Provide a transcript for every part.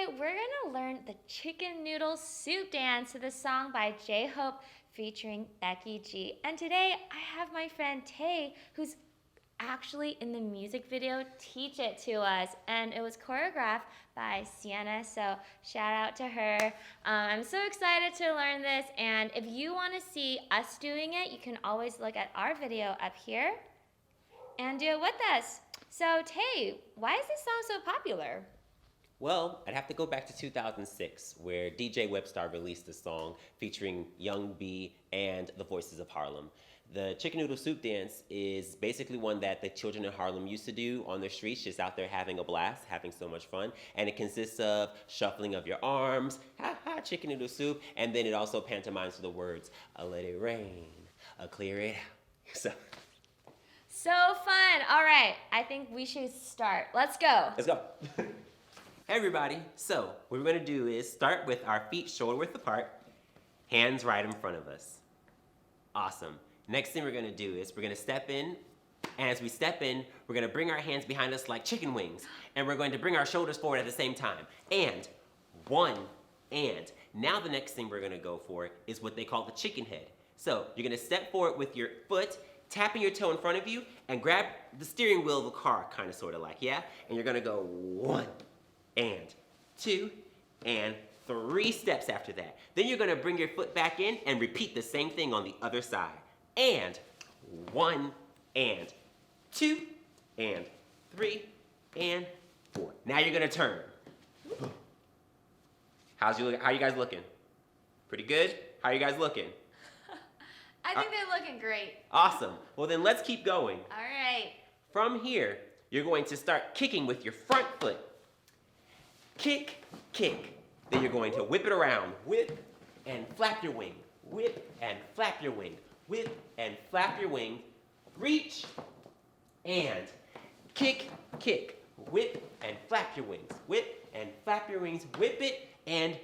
today we're gonna learn the Chicken Noodle Soup dance to the song by J-Hope featuring Becky G. And today I have my friend Tay, who's actually in the music video, teach it to us. And it was choreographed by Sienna, so shout out to her. I'm so excited to learn this, and if you wanna see us doing it, you can always look at our video up here and do it with us. So Tay, why is this song so popular? Well, I'd have to go back to 2006, where DJ Webstar released a song featuring Young B and the Voices of Harlem. The Chicken Noodle Soup dance is basically one that the children in Harlem used to do on the streets, just out there having a blast, having so much fun. And it consists of shuffling of your arms, ha ha, chicken noodle soup, and then it also pantomimes to the words, "I'll let it rain, I'll clear it out." So fun. All right, I think we should start. Let's go. Let's go. Hey everybody, so what we're gonna do is start with our feet shoulder width apart, hands right in front of us. Awesome. Next thing we're gonna do is we're gonna step in, and as we step in, we're gonna bring our hands behind us like chicken wings, and we're going to bring our shoulders forward at the same time. And one, and. Now the next thing we're gonna go for is what they call the chicken head. So you're gonna step forward with your foot, tapping your toe in front of you, and grab the steering wheel of a car, kinda sorta like, yeah? And you're gonna go one, and two, and three steps after that. Then you're gonna bring your foot back in and repeat the same thing on the other side. And one, and two, and three, and four. Now you're gonna turn. How you guys looking? Pretty good? How are you guys looking? I think they're looking great. Awesome. Well then let's keep going. All right. From here, you're going to start kicking with your front foot. Kick, kick. Then you're going to whip it around. Whip and flap your wing. Whip and flap your wing. Whip and flap your wing. Reach and kick, kick. Whip and flap your wings. Whip and flap your wings. Whip it and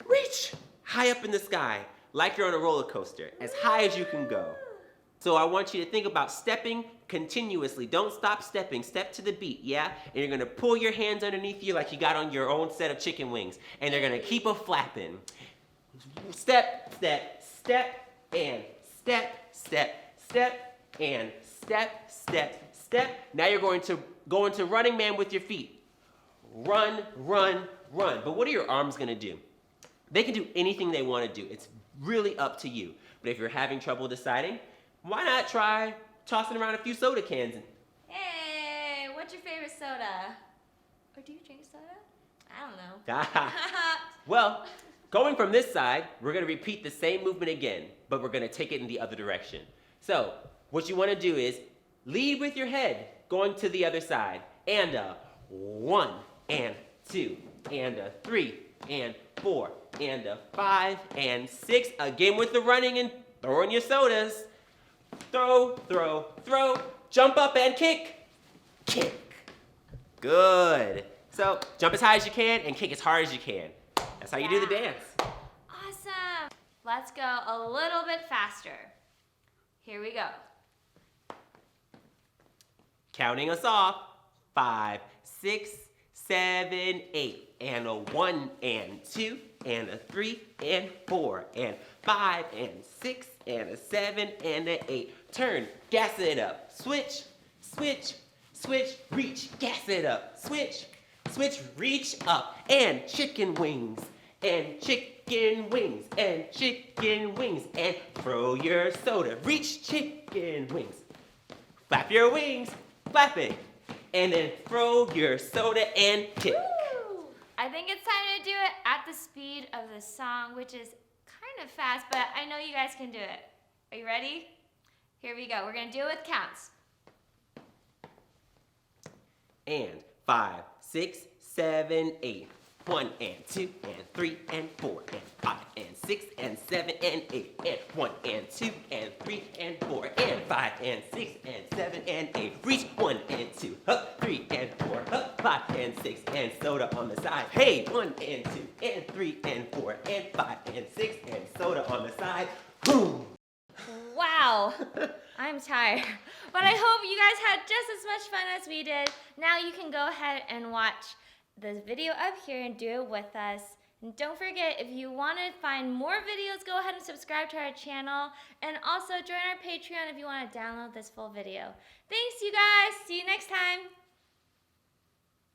reach high up in the sky like you're on a roller coaster, as high as you can go. So I want you to think about stepping continuously. Don't stop stepping. Step to the beat, yeah? And you're gonna pull your hands underneath you like you got on your own set of chicken wings. And they're gonna keep a-flapping. Step, step, step, and step, step, step, and step, step, step. Now you're going to go into running man with your feet. Run, run, run. But what are your arms gonna do? They can do anything they wanna do. It's really up to you. But if you're having trouble deciding, why not try tossing around a few soda cans? Hey, what's your favorite soda? Or do you drink soda? I don't know. Well, going from this side, we're gonna repeat the same movement again, but we're gonna take it in the other direction. So, what you wanna do is lead with your head, going to the other side. And a one, and two, and a three, and four, and a five, and six. Again with the running and throwing your sodas. Throw, throw, throw, jump up and kick, kick. Good. So jump as high as you can and kick as hard as you can. That's how you do the dance. Awesome. Let's go a little bit faster. Here we go. Counting us off. 5, 6, 7, 8. And a 1, and 2, and a 3, and 4, and 5, and 6, and a 7, and a 8. Turn, gas it up. Switch, switch, switch, reach, gas it up. Switch, switch, reach up. And chicken wings, and chicken wings, and chicken wings. And throw your soda. Reach chicken wings. Flap your wings, flap it. And then throw your soda and kick. Woo! I think it's time to do it at the speed of the song, which is kind of fast, but I know you guys can do it. Are you ready? Here we go. We're going to do it with counts. And 5, 6, 7, 8. 1, and 2, and 3, and 4, and 5, and 6, and 7, and 8. And 1, and 2, and 3, and 4, and 5, and 6, and 7, and 8. Reach 1 and 2, up 3 and 4, up 5 and 6, and soda on the side. Hey, 1 and 2, and 3 and 4, and 5 and 6, and soda on the side. Boom! Wow, I'm tired. But I hope you guys had just as much fun as we did. Now you can go ahead and watch the video up here and do it with us. And don't forget, if you want to find more videos, go ahead and subscribe to our channel. And also join our Patreon if you want to download this full video. Thanks, you guys. See you next time.